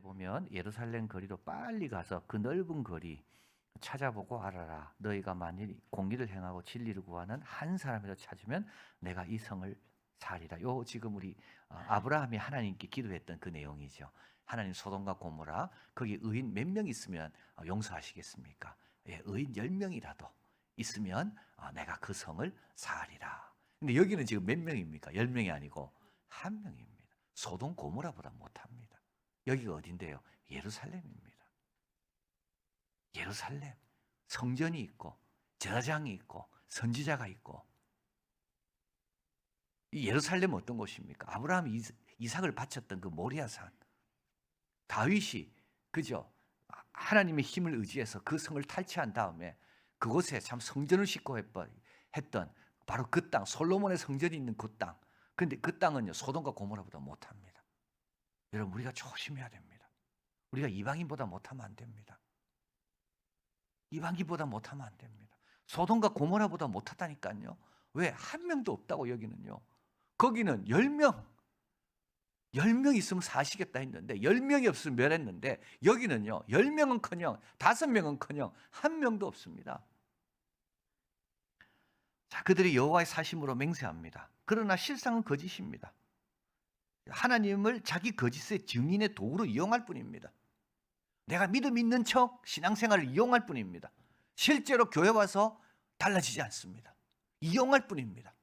보면 예루살렘 거리로 빨리 가서 그 넓은 거리 찾아보고 알아라. 너희가 만일 공의를 행하고 진리를 구하는 한 사람이라도 찾으면 내가 이 성을 살리라. 요 지금 우리 아브라함이 하나님께 기도했던 그 내용이죠. 하나님 소돔과 고모라 거기 의인 몇 명 있으면 용서하시겠습니까? 예, 의인 10명이라도 있으면 내가 그 성을 살리라. 근데 여기는 지금 몇 명입니까? 10명이 아니고 1명입니다. 소돔 고모라보다 못합니다. 여기가 어딘데요? 예루살렘입니다. 예루살렘. 성전이 있고 제사장이 있고 선지자가 있고. 이 예루살렘은 어떤 곳입니까? 아브라함이 이삭을 바쳤던 그 모리아산. 다윗이 그죠? 하나님의 힘을 의지해서 그 성을 탈취한 다음에 그곳에 참 성전을 짓고 했던 바로 그 땅, 솔로몬의 성전이 있는 그 땅. 그런데 그 땅은요 소돔과 고모라보다 못합니다. 여러분 우리가 조심해야 됩니다. 우리가 이방인보다 못하면 안 됩니다. 이방인보다 못하면 안 됩니다. 소돔과 고모라보다 못하다니까요. 왜? 한 명도 없다고 여기는요. 거기는 10명 있으면 사시겠다 했는데 10명이 없으면 멸했는데 여기는요 10명은커녕 5명은커녕 한 명도 없습니다. 자, 그들이 여호와의 사심으로 맹세합니다. 그러나 실상은 거짓입니다. 하나님을 자기 거짓의 증인의 도구로 이용할 뿐입니다. 내가 믿음 있는 척 신앙생활을 이용할 뿐입니다. 실제로 교회 와서 달라지지 않습니다. 이용할 뿐입니다.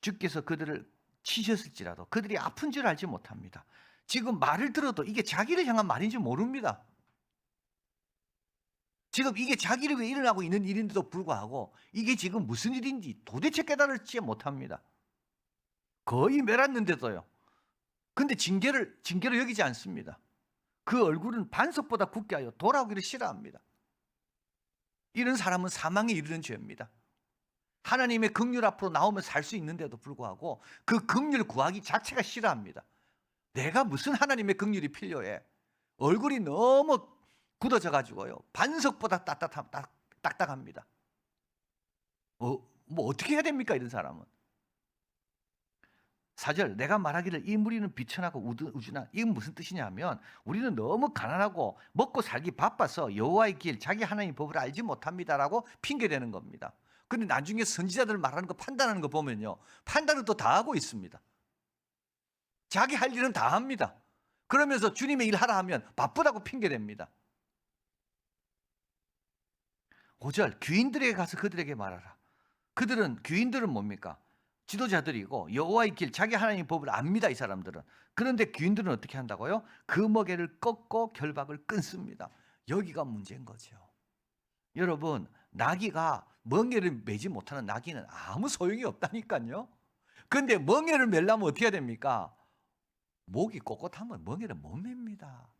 주께서 그들을 치셨을지라도 그들이 아픈 줄 알지 못합니다. 지금 말을 들어도 이게 자기를 향한 말인지 모릅니다. 지금 이게 자기를 위해 일어나고 있는 일인데도 불구하고 이게 지금 무슨 일인지 도대체 깨달을지 못합니다. 거의 멸했는데도요. 근데 징계를 여기지 않습니다. 그 얼굴은 반석보다 굳게 하여 돌아오기를 싫어합니다. 이런 사람은 사망에 이르는 죄입니다. 하나님의 긍휼 앞으로 나오면 살 수 있는데도 불구하고 그 긍휼 구하기 자체가 싫어합니다. 내가 무슨 하나님의 긍휼이 필요해. 얼굴이 너무 굳어져 가지고요. 반석보다 딱딱합니다. 뭐 어떻게 해야 됩니까? 이런 사람은. 4절 내가 말하기를 이 무리는 비천하고 우준하. 이건 무슨 뜻이냐 하면 우리는 너무 가난하고 먹고 살기 바빠서 여호와의 길 자기 하나님의 법을 알지 못합니다라고 핑계대는 겁니다. 근데 나중에 선지자들 말하는 거 판단하는 거 보면요. 판단은 또 다 하고 있습니다. 자기 할 일은 다 합니다. 그러면서 주님의 일 하라 하면 바쁘다고 핑계댑니다. 5절 귀인들에게 가서 그들에게 말하라. 귀인들은 뭡니까? 지도자들이고 여호와의 길 자기 하나님의 법을 압니다. 이 사람들은. 그런데 귀인들은 어떻게 한다고요? 그 먹이를 꺾고 결박을 끊습니다. 여기가 문제인 거죠. 여러분 나귀가 멍에를 매지 못하는 나귀는 아무 소용이 없다니까요. 그런데 멍에를 매려면 어떻게 해야 됩니까? 목이 꼿꼿하면 멍에를 못 맵니다.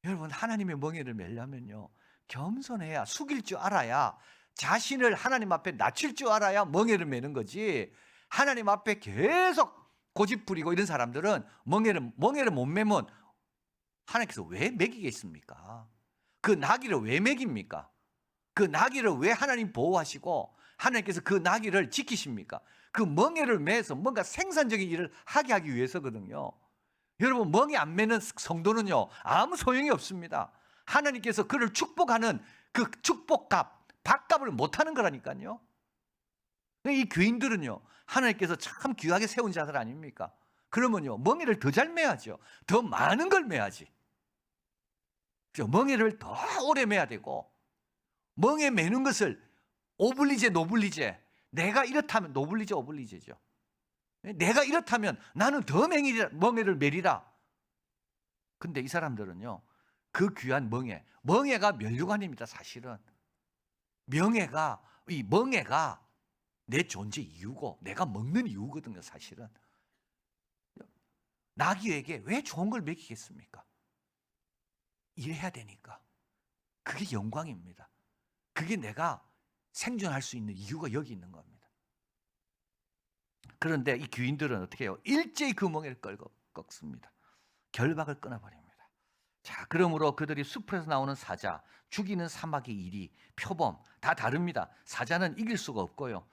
여러분 하나님의 멍에를 매려면요 겸손해야, 숙일 줄 알아야, 자신을 하나님 앞에 낮출 줄 알아야 멍에를 매는 거지. 하나님 앞에 계속 고집 부리고 이런 사람들은 멍에를 못 매면 하나님께서 왜 매기겠습니까? 그 나귀를 왜 매깁니까? 그 나귀를 왜 하나님 보호하시고 하나님께서 그 나귀를 지키십니까? 그 멍에를 매서 뭔가 생산적인 일을 하기 위해서거든요. 여러분 멍에 안 매는 성도는요 아무 소용이 없습니다. 하나님께서 그를 축복하는 그 축복값, 밥값을 못하는 거라니까요. 이 귀인들은요 하나님께서 참 귀하게 세운 자들 아닙니까? 그러면요 멍에를 더 잘 매야죠. 더 많은 걸 매야지. 멍에를 더 오래 매야 되고, 멍에 매는 것을 오블리제 노블리제, 내가 이렇다면 노블리제 오블리제죠. 내가 이렇다면 나는 더 멍에를 매리라. 근데 이 사람들은요 그 귀한 멍에가 면류관입니다. 사실은 멍에가 내 존재 이유고 내가 먹는 이유거든요. 사실은 나귀에게 왜 좋은 걸 먹이겠습니까? 일해야 되니까. 그게 영광입니다. 그게 내가 생존할 수 있는 이유가 여기 있는 겁니다. 그런데 이 귀인들은 어떻게 해요? 일제히 그 멍에를 꺾습니다. 결박을 끊어버립니다. 자, 그러므로 그들이 숲에서 나오는 사자, 죽이는 사마귀 이리, 표범 다 다릅니다. 사자는 이길 수가 없고요.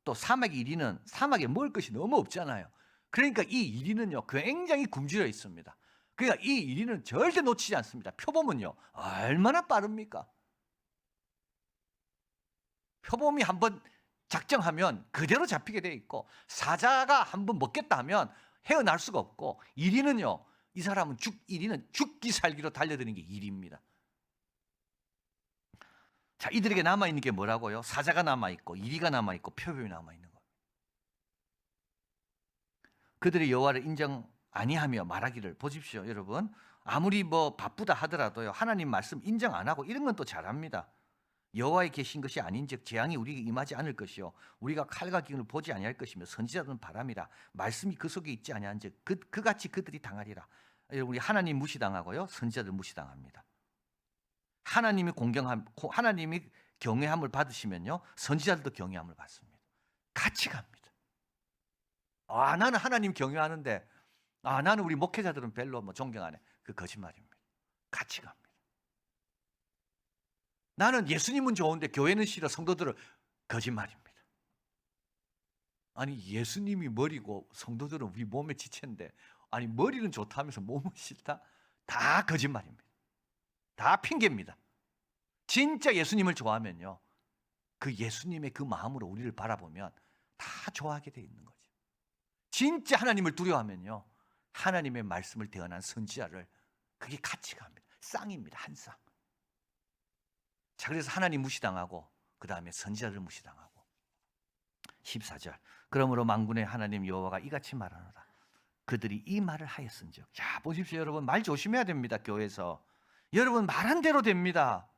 또 사마귀 이리는 사막에 먹을 것이 너무 없잖아요. 그러니까 이 이리는요 굉장히 굶주려 있습니다. 그러니까 이 이리는 절대 놓치지 않습니다. 표범은요 얼마나 빠릅니까? 표범이 한번 작정하면 그대로 잡히게 돼 있고, 사자가 한번 먹겠다 하면 헤어날 수가 없고, 이리는요, 이 사람은 이리는 죽기 살기로 달려드는 게 일입니다. 자, 이들에게 남아있는 게 뭐라고요? 사자가 남아있고 이리가 남아있고 표범이 남아있는 거예요. 그들이 여호와를 인정 아니하며 말하기를, 보십시오 여러분, 아무리 뭐 바쁘다 하더라도요 하나님 말씀 인정 안 하고 이런 건 또 잘합니다. 여호와의 계신 것이 아닌즉 재앙이 우리에게 임하지 않을 것이요 우리가 칼과 기근을 보지 아니할 것이며 선지자들은 바람이라 말씀이 그 속에 있지 아니한즉 그같이 그들이 당하리라. 우리 하나님 무시당하고요 선지자들 무시당합니다. 하나님이 하나님이 경외함을 받으시면요 선지자들도 경외함을 받습니다. 같이 갑니다. 나는 하나님 경외하는데 나는 우리 목회자들은 별로 뭐 존경 안 해. 그 거짓말입니다. 같이 갑니다. 나는 예수님은 좋은데 교회는 싫어, 성도들은, 거짓말입니다. 아니 예수님이 머리고 성도들은 우리 몸의 지체인데, 아니 머리는 좋다면서 몸은 싫다? 다 거짓말입니다. 다 핑계입니다. 진짜 예수님을 좋아하면요 그 예수님의 그 마음으로 우리를 바라보면 다 좋아하게 돼 있는 거죠. 진짜 하나님을 두려워하면요 하나님의 말씀을 대언한 선지자를, 그게 같이 갑니다. 쌍입니다. 한 쌍. 자, 그래서 하나님 무시당하고 그 다음에 선지자를 무시당하고. 14절, 그러므로 만군의 하나님 여호와가 이같이 말하노라. 그들이 이 말을 하였은즉. 자, 보십시오 여러분, 말 조심해야 됩니다. 교회에서 여러분 말한 대로 됩니다.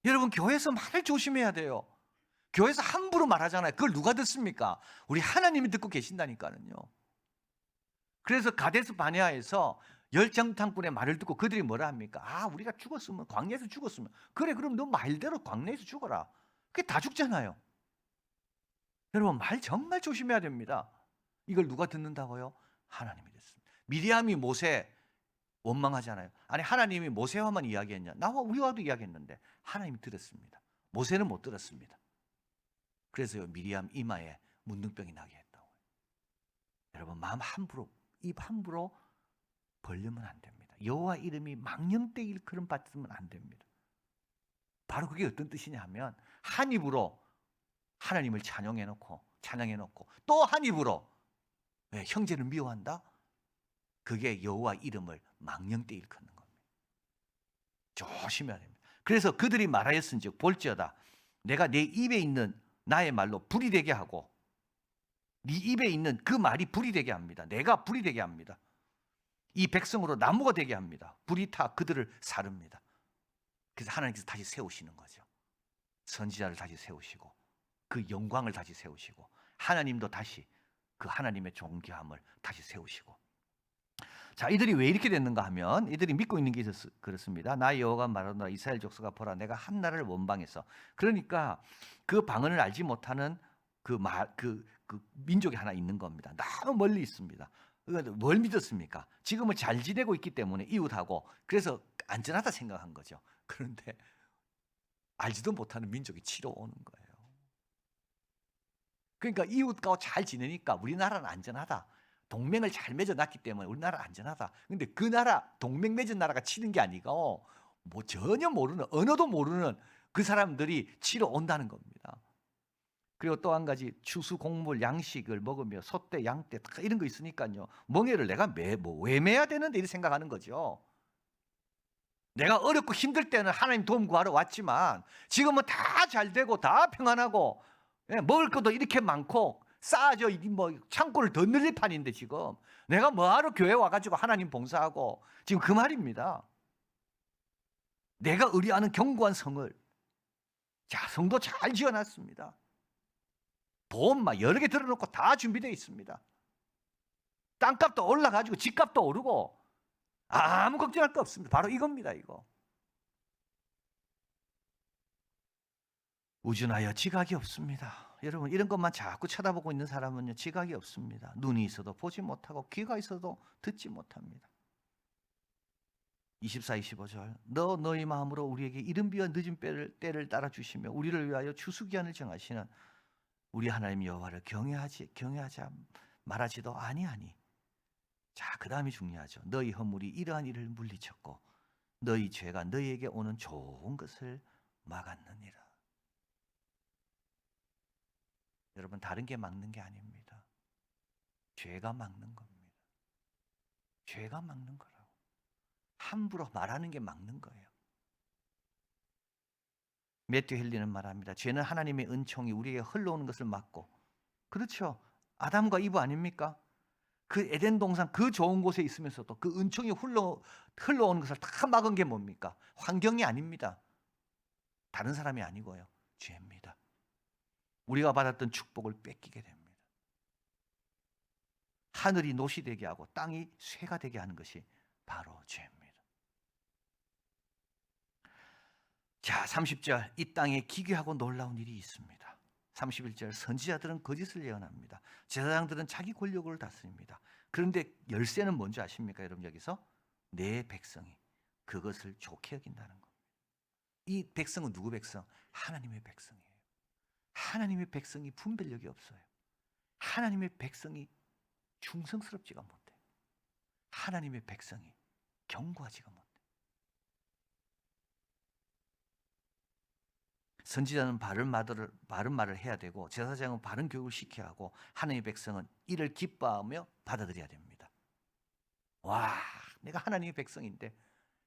여러분 교회에서 말을 조심해야 돼요. 교회에서 함부로 말하잖아요. 그걸 누가 듣습니까? 우리 하나님이 듣고 계신다니까요. 그래서 가데스 바네아에서 열정탐꾼의 말을 듣고 그들이 뭐라 합니까? 우리가 죽었으면, 광야에서 죽었으면, 그래 그럼 너 말대로 광야에서 죽어라. 그게 다 죽잖아요. 여러분 말 정말 조심해야 됩니다. 이걸 누가 듣는다고요? 하나님이 듣습니다. 미리암이 모세 원망하잖아요. 아니 하나님이 모세와만 이야기했냐? 나와 우리와도 이야기했는데 하나님이 들었습니다. 모세는 못 들었습니다. 그래서요 미리암 이마에 문둥병이 나게 했다고. 여러분 마음 함부로, 입 함부로 벌리면 안 됩니다. 여호와 이름이 망령되이 일컬음 받으면 안 됩니다. 바로 그게 어떤 뜻이냐 하면, 한 입으로 하나님을 찬양해놓고 또 한 입으로 형제를 미워한다? 그게 여호와 이름을 망령되이 일컫는 겁니다. 조심해야 됩니다. 그래서 그들이 말하였은즉 볼지어다 내가 내 입에 있는 나의 말로 불이 되게 하고 네 입에 있는 그 말이 불이 되게 합니다. 내가 불이 되게 합니다. 이 백성으로 나무가 되게 합니다. 불이 타 그들을 사릅니다. 그래서 하나님께서 다시 세우시는 거죠. 선지자를 다시 세우시고 그 영광을 다시 세우시고, 하나님도 다시 그 하나님의 존귀함을 다시 세우시고. 자, 이들이 왜 이렇게 됐는가 하면 이들이 믿고 있는 게 있어서 그렇습니다. 나 여호와가 말하노라 이스라엘 족속아 보라 내가 한 나라를 원방에서. 그러니까 그 방언을 알지 못하는 그 민족이 하나 있는 겁니다. 너무 멀리 있습니다. 뭘 믿었습니까? 지금은 잘 지내고 있기 때문에 이웃하고, 그래서 안전하다 생각한 거죠. 그런데 알지도 못하는 민족이 치러 오는 거예요. 그러니까 이웃과 잘 지내니까 우리나라는 안전하다. 동맹을 잘 맺어놨기 때문에 우리나라는 안전하다. 근데 그 나라, 동맹 맺은 나라가 치는 게 아니고 뭐 전혀 모르는, 언어도 모르는 그 사람들이 치러 온다는 겁니다. 그리고 또 한 가지, 추수 곡물 양식을 먹으며 소떼 양떼 이런 거 있으니까요 멍에를 내가 왜 매야 되는데 이렇게 생각하는 거죠. 내가 어렵고 힘들 때는 하나님 도움 구하러 왔지만 지금은 다 잘 되고 다 평안하고 먹을 것도 이렇게 많고 쌓아져 뭐 창고를 더 늘릴 판인데 지금 내가 뭐하러 교회 와가지고 하나님 봉사하고, 지금 그 말입니다. 내가 의뢰하는 견고한 성을, 자, 성도 잘 지어놨습니다. 보험막 여러 개 들어놓고 다 준비되어 있습니다. 땅값도 올라가지고 집값도 오르고 아무 걱정할 거 없습니다. 바로 이겁니다. 이거. 우준하여 지각이 없습니다. 여러분 이런 것만 자꾸 쳐다보고 있는 사람은요 지각이 없습니다. 눈이 있어도 보지 못하고 귀가 있어도 듣지 못합니다. 24, 25절 너희 마음으로 우리에게 이른비와 늦은 때를 따라 주시며 우리를 위하여 추수기한을 정하시는 우리 하나님 여호와를 경외하자 말하지도 아니하니 자, 그 다음이 중요하죠. 너희 허물이 이러한 일을 물리쳤고 너희 죄가 너희에게 오는 좋은 것을 막았느니라. 여러분, 다른 게 막는 게 아닙니다. 죄가 막는 겁니다. 죄가 막는 거라고. 함부로 말하는 게 막는 거예요. 매튜 헨리는 말합니다. 죄는 하나님의 은총이 우리에게 흘러오는 것을 막고, 그렇죠. 아담과 이브 아닙니까? 그 에덴 동산 그 좋은 곳에 있으면서도 그 은총이 흘러오는 것을 다 막은 게 뭡니까? 환경이 아닙니다. 다른 사람이 아니고요. 죄입니다. 우리가 받았던 축복을 뺏기게 됩니다. 하늘이 노시 되게 하고 땅이 쇠가 되게 하는 것이 바로 죄입니다. 자, 30절, 이 땅에 기괴하고 놀라운 일이 있습니다. 31절, 선지자들은 거짓을 예언합니다. 제사장들은 자기 권력을 다스립니다. 그런데 열쇠는 뭔지 아십니까? 여러분, 여기서 내 백성이 그것을 좋게 여긴다는 겁니다. 이 백성은 누구 백성? 하나님의 백성이에요. 하나님의 백성이 분별력이 없어요. 하나님의 백성이 충성스럽지가 못해요. 하나님의 백성이 견고하지가 못해요. 선지자는 바른 말을 해야 되고 제사장은 바른 교육을 시켜야 하고 하나님의 백성은 이를 기뻐하며 받아들여야 됩니다. 와, 내가 하나님의 백성인데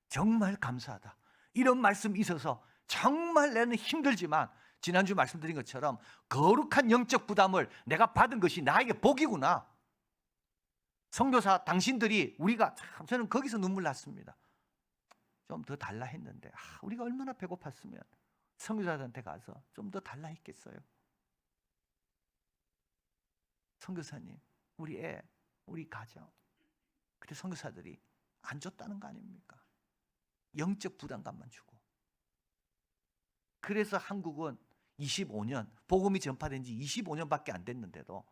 정말 감사하다. 이런 말씀이 있어서 정말 나는 힘들지만 지난주 말씀드린 것처럼 거룩한 영적 부담을 내가 받은 것이 나에게 복이구나. 선교사 당신들이 우리가 참 저는 거기서 눈물 났습니다. 좀 더 달라 했는데 우리가 얼마나 배고팠으면 선교사들한테 가서 좀 더 달라 했겠어요. 선교사님, 우리 애, 우리 가정. 그때 선교사들이 안 줬다는 거 아닙니까? 영적 부담감만 주고. 그래서 한국은 25년, 복음이 전파된 지 25년밖에 안 됐는데도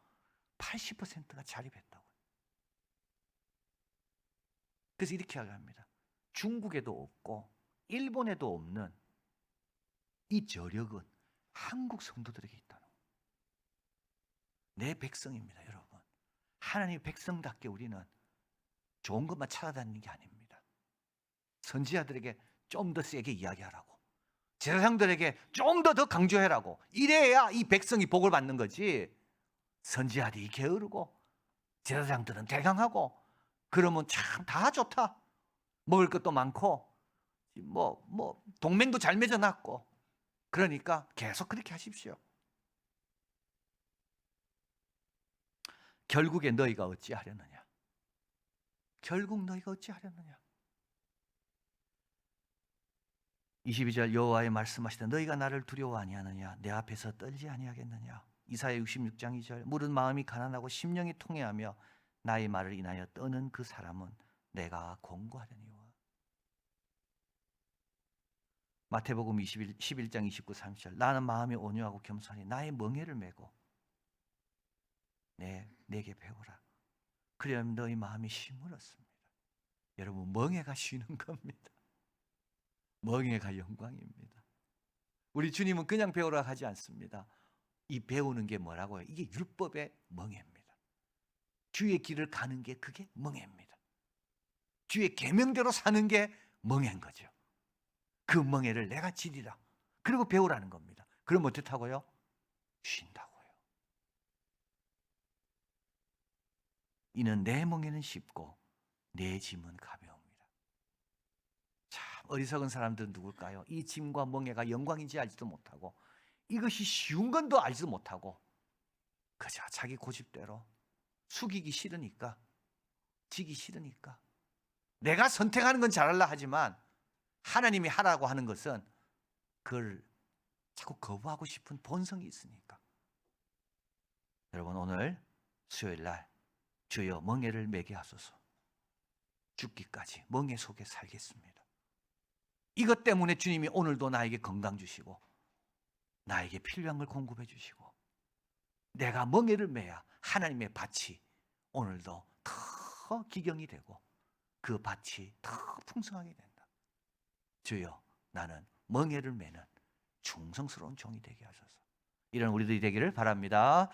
80%가 자립했다고요. 그래서 이렇게 이야기합니다. 중국에도 없고 일본에도 없는 이 저력은 한국 성도들에게 있다는 거예요. 내 백성입니다, 여러분. 하나님의 백성답게 우리는 좋은 것만 찾아다니는 게 아닙니다. 선지자들에게 좀 더 세게 이야기하라고, 제사장들에게 좀 더 강조해라고. 이래야 이 백성이 복을 받는 거지. 선지자들이 게으르고 제사장들은 대강하고 그러면 참 다 좋다. 먹을 것도 많고 뭐 동맹도 잘 맺어놨고 그러니까 계속 그렇게 하십시오. 결국에 너희가 어찌하려느냐? 결국 너희가 어찌하려느냐? 22절, 여호와의 말씀하시되 너희가 나를 두려워 아니하느냐? 내 앞에서 떨지 아니하겠느냐? 이사야 66장 2절, 물은 마음이 가난하고 심령이 통회하며 나의 말을 인하여 떠는 그 사람은 내가 공고하려니와. 마태복음 11장 29, 30절, 나는 마음이 온유하고 겸손하니 나의 멍에를 메고 내게 배우라. 그러면 너희 마음이 힘을 얻습니다. 여러분, 멍에가 쉬는 겁니다. 멍에가 영광입니다. 우리 주님은 그냥 배우라 하지 않습니다. 이 배우는 게 뭐라고요? 이게 율법의 멍에입니다. 주의 길을 가는 게 그게 멍에입니다. 주의 계명대로 사는 게 멍에인 거죠. 그 멍에를 내가 지리라. 그리고 배우라는 겁니다. 그럼 어떻다고요? 쉰다고요. 이는 내 멍에는 쉽고 내 짐은 가벼웁니다. 참 어리석은 사람들은 누굴까요? 이 짐과 멍에가 영광인지 알지도 못하고 이것이 쉬운 건도 알지도 못하고 그저 자기 고집대로 숙이기 싫으니까, 지기 싫으니까, 내가 선택하는 건 잘할라 하지만 하나님이 하라고 하는 것은 그걸 자꾸 거부하고 싶은 본성이 있으니까. 여러분, 오늘 수요일 날 주여 멍에를 매게 하소서. 죽기까지 멍에 속에 살겠습니다. 이것 때문에 주님이 오늘도 나에게 건강 주시고 나에게 필요한 걸 공급해 주시고 내가 멍에를 매야 하나님의 밭이 오늘도 더 기경이 되고 그 밭이 더 풍성하게 된다. 주여, 나는 멍에를 매는 충성스러운 종이 되게 하소서. 이런 우리들이 되기를 바랍니다.